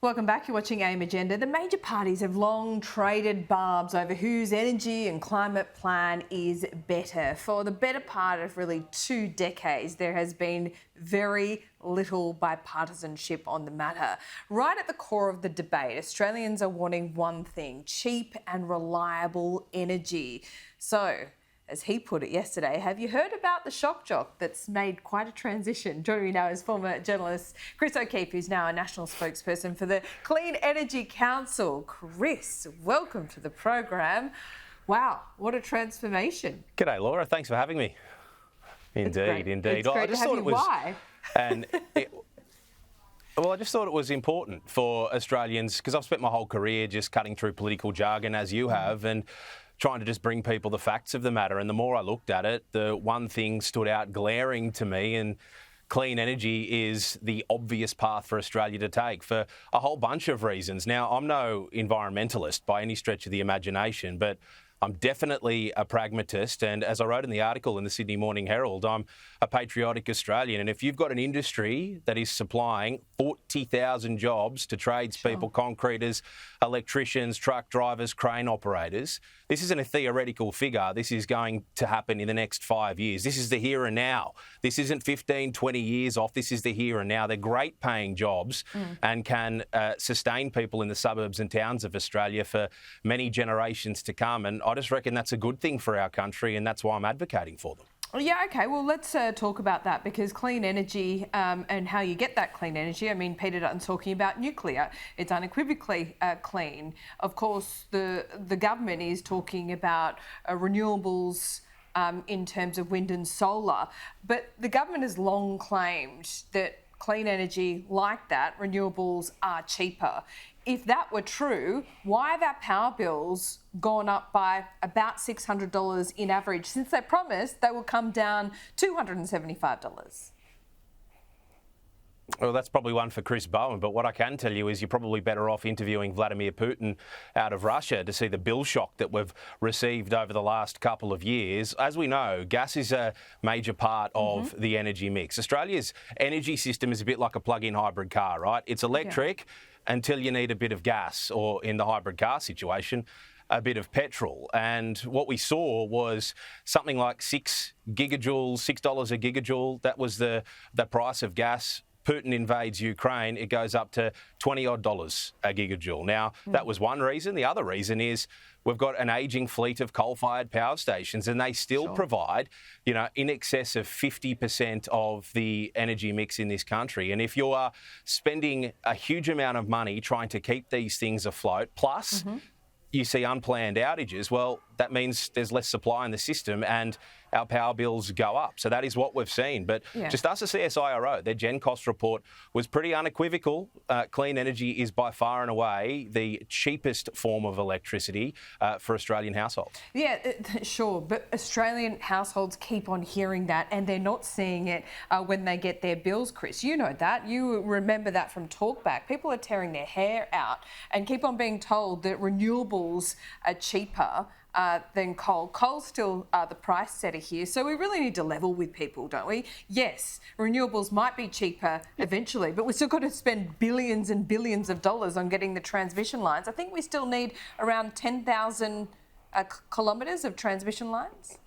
Welcome back. You're watching AIM Agenda. The major parties have long traded barbs over whose energy and climate plan is better. For the better part of really 2 decades, there has been very little bipartisanship on the matter. Right at the core of the debate, Australians are wanting one thing: cheap and reliable energy. So, as he put it yesterday, have you heard about the shock jock that's made quite a transition? Joining me now is former journalist Chris O'Keefe, who's now a national spokesperson for the Clean Energy Council. Chris, welcome to the program. Wow, what a transformation. G'day, Laura. Thanks for having me. Indeed. It's great to have you. Why? Well, I just thought it was important for Australians, because I've spent my whole career just cutting through political jargon, as you have, and trying to just bring people the facts of the matter. And the more I looked at it, the one thing stood out glaring to me, and clean energy is the obvious path for Australia to take for a whole bunch of reasons. Now, I'm no environmentalist by any stretch of the imagination, but I'm definitely a pragmatist, and as I wrote in the article in the Sydney Morning Herald, I'm a patriotic Australian, and if you've got an industry that is supplying 40,000 jobs to tradespeople, concreters, electricians, truck drivers, crane operators, this isn't a theoretical figure. This is going to happen in the next 5 years. This is the here and now. This isn't 15, 20 years off. This is the here and now. They're great paying jobs and can sustain people in the suburbs and towns of Australia for many generations to come. And I just reckon that's a good thing for our country, and that's why I'm advocating for them. Yeah, OK. Well, let's talk about that, because clean energy and how you get that clean energy. I mean, Peter Dutton's talking about nuclear. It's unequivocally clean. Of course, the government is talking about renewables in terms of wind and solar. But the government has long claimed that clean energy like that, renewables, are cheaper. If that were true, why have our power bills gone up by about $600 in average, since they promised they will come down $275? Well, that's probably one for Chris Bowen, but what I can tell you is you're probably better off interviewing Vladimir Putin out of Russia to see the bill shock that we've received over the last couple of years. As we know, gas is a major part of the energy mix. Australia's energy system is a bit like a plug-in hybrid car, right? It's electric until you need a bit of gas, or in the hybrid car situation, a bit of petrol. And what we saw was something like $6 a gigajoule. That was the price of gas. Putin invades Ukraine, it goes up to $20-odd a gigajoule. Now, that was one reason. The other reason is we've got an ageing fleet of coal-fired power stations, and they still provide, in excess of 50% of the energy mix in this country. And if you are spending a huge amount of money trying to keep these things afloat, plus you see unplanned outages, well, that means there's less supply in the system and our power bills go up. So that is what we've seen. But just ask the CSIRO. Their Gen Cost report was pretty unequivocal. Clean energy is by far and away the cheapest form of electricity for Australian households. Yeah, sure. But Australian households keep on hearing that, and they're not seeing it when they get their bills, Chris. You know that. You remember that from Talkback. People are tearing their hair out and keep on being told that renewables are cheaper than coal. Coal's still the price setter here, so we really need to level with people, don't we? Yes, renewables might be cheaper eventually, but we've still got to spend billions and billions of dollars on getting the transmission lines. I think we still need around 10,000 kilometres of transmission lines.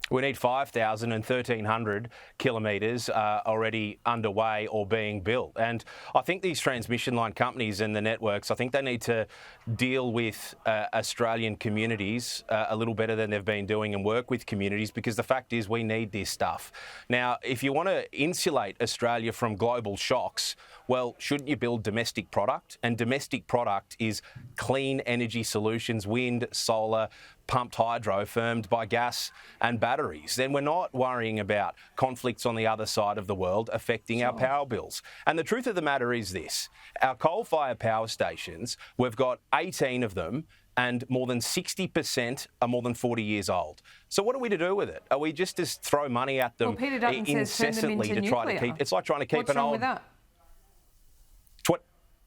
We need 5,000 and 1,300 kilometres already underway or being built. And I think these transmission line companies and the networks, I think they need to deal with Australian communities a little better than they've been doing, and work with communities, because the fact is we need this stuff. Now, if you want to insulate Australia from global shocks, well, shouldn't you build domestic product? And domestic product is clean energy solutions, wind, solar, pumped hydro, firmed by gas and batteries. Then we're not worrying about conflicts on the other side of the world affecting our power bills. And the truth of the matter is this: our coal-fired power stations, we've got 18 of them, and more than 60% are more than 40 years old. So what are we to do with it? Are we just to throw money at them incessantly to try to keep? It's like trying to keep an old.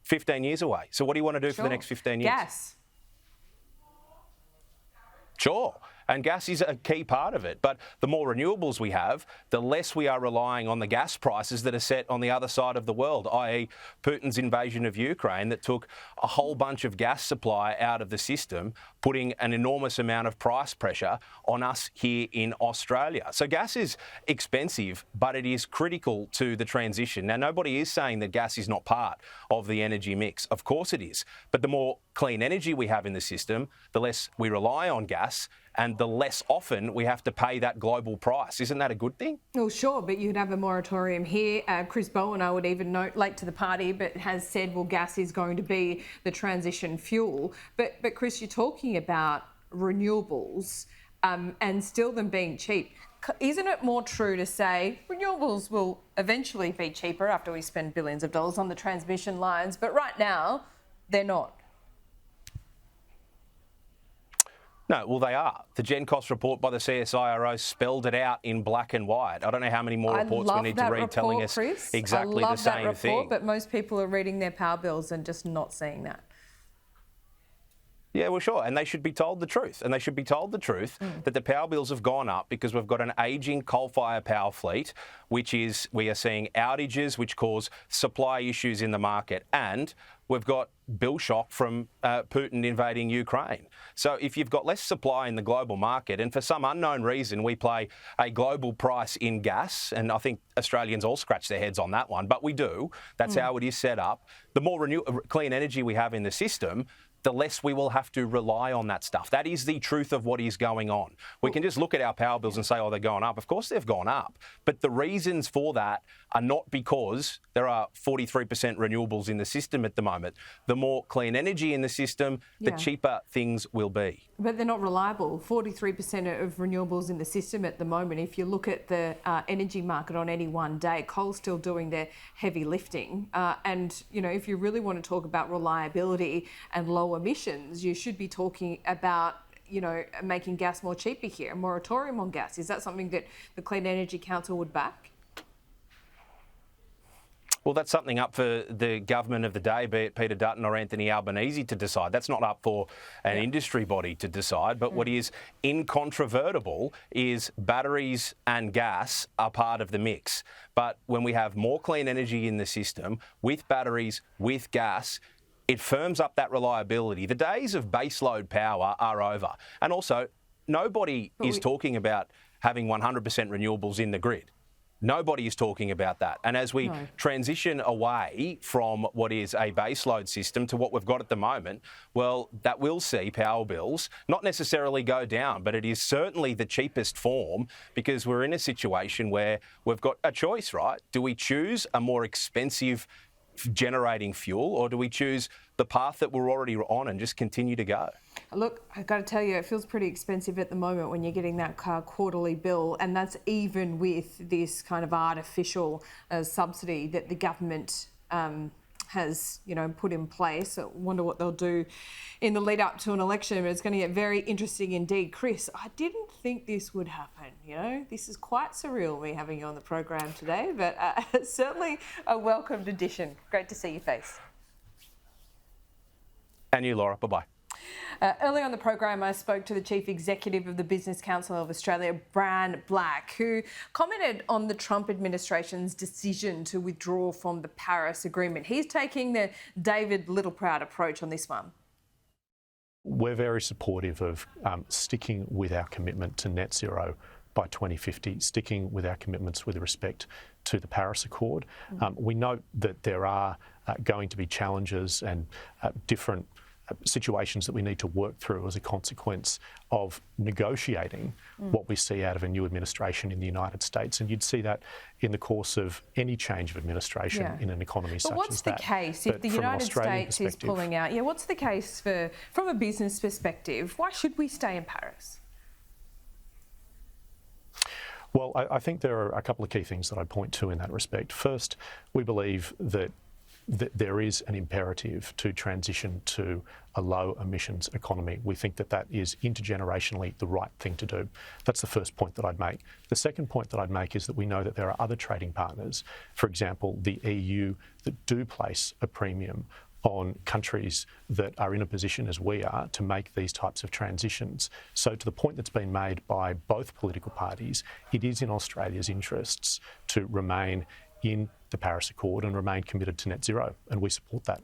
15 years away. So what do you want to do for the next 15 years? Gas. Sure. and gas is a key part of it. But the more renewables we have, the less we are relying on the gas prices that are set on the other side of the world, i.e. Putin's invasion of Ukraine that took a whole bunch of gas supply out of the system, putting an enormous amount of price pressure on us here in Australia. So gas is expensive, but it is critical to the transition. Now, nobody is saying that gas is not part of the energy mix. Of course it is. But the more clean energy we have in the system, the less we rely on gas and the less often we have to pay that global price. Isn't that a good thing? Well, sure, but you'd have a moratorium here. Chris Bowen, I would even note, late to the party, but has said, well, gas is going to be the transition fuel. But Chris, you're talking about renewables and still them being cheap. Isn't it more true to say renewables will eventually be cheaper after we spend billions of dollars on the transmission lines, but right now they're not? No, well, they are. The Gen Cost report by the CSIRO spelled it out in black and white. I don't know how many more reports we need to read telling us Chris. exactly the same that report, thing. But most people are reading their power bills and just not seeing that. Yeah, well, sure. And they should be told the truth. And they should be told the truth that the power bills have gone up because we've got an ageing coal-fired power fleet, we are seeing outages which cause supply issues in the market. And we've got bill shock from Putin invading Ukraine. So if you've got less supply in the global market, and for some unknown reason we play a global price in gas, and I think Australians all scratch their heads on that one, but we do. That's how it is set up. The more clean energy we have in the system, the less we will have to rely on that stuff. That is the truth of what is going on. We can just look at our power bills and say, oh, they're going up. Of course they've gone up. But the reasons for that are not because there are 43% renewables in the system at the moment. The more clean energy in the system, the cheaper things will be. But they're not reliable. 43% of renewables in the system at the moment. If you look at the energy market on any one day, coal's still doing their heavy lifting. And, you know, if you really want to talk about reliability and low emissions, you should be talking about, you know, making gas more cheaper here, a moratorium on gas. Is that something that the Clean Energy Council would back? Well, that's something up for the government of the day, be it Peter Dutton or Anthony Albanese, to decide. That's not up for an industry body to decide. But what is incontrovertible is batteries and gas are part of the mix. But when we have more clean energy in the system, with batteries, with gas, it firms up that reliability. The days of baseload power are over. And also, nobody is talking about having 100% renewables in the grid. Nobody is talking about that. And as we transition away from what is a baseload system to what we've got at the moment, well, that will see power bills not necessarily go down, but it is certainly the cheapest form because we're in a situation where we've got a choice, right? Do we choose a more expensive generating fuel, or do we choose the path that we're already on and just continue to go? Look, I've got to tell you, it feels pretty expensive at the moment when you're getting that quarterly bill, and that's even with this kind of artificial subsidy that the government has, you know, put in place. I wonder what they'll do in the lead up to an election, but it's going to get very interesting indeed. Chris, I didn't think this would happen, you know. This is quite surreal, me having you on the program today, but certainly a welcomed addition. Great to see your face. And you, Laura. Bye-bye. Earlier on the program, I spoke to the Chief Executive of the Business Council of Australia, Bran Black, who commented on the Trump administration's decision to withdraw from the Paris Agreement. He's taking the David Littleproud approach on this one. We're very supportive of sticking with our commitment to net zero by 2050, sticking with our commitments with respect to the Paris Accord. We note that there are going to be challenges and different situations that we need to work through as a consequence of negotiating what we see out of a new administration in the United States. And you'd see that in the course of any change of administration in an economy such as that. But what's the case if the United States is pulling out? Yeah, what's the case from a business perspective? Why should we stay in Paris? Well, I think there are a couple of key things that I'd point to in that respect. First, we believe that there is an imperative to transition to a low emissions economy. We think that that is intergenerationally the right thing to do. That's the first point that I'd make. The second point that I'd make is that we know that there are other trading partners, for example, the EU, that do place a premium on countries that are in a position as we are to make these types of transitions. So to the point that's been made by both political parties, it is in Australia's interests to remain in the Paris Accord and remain committed to net zero, and we support that.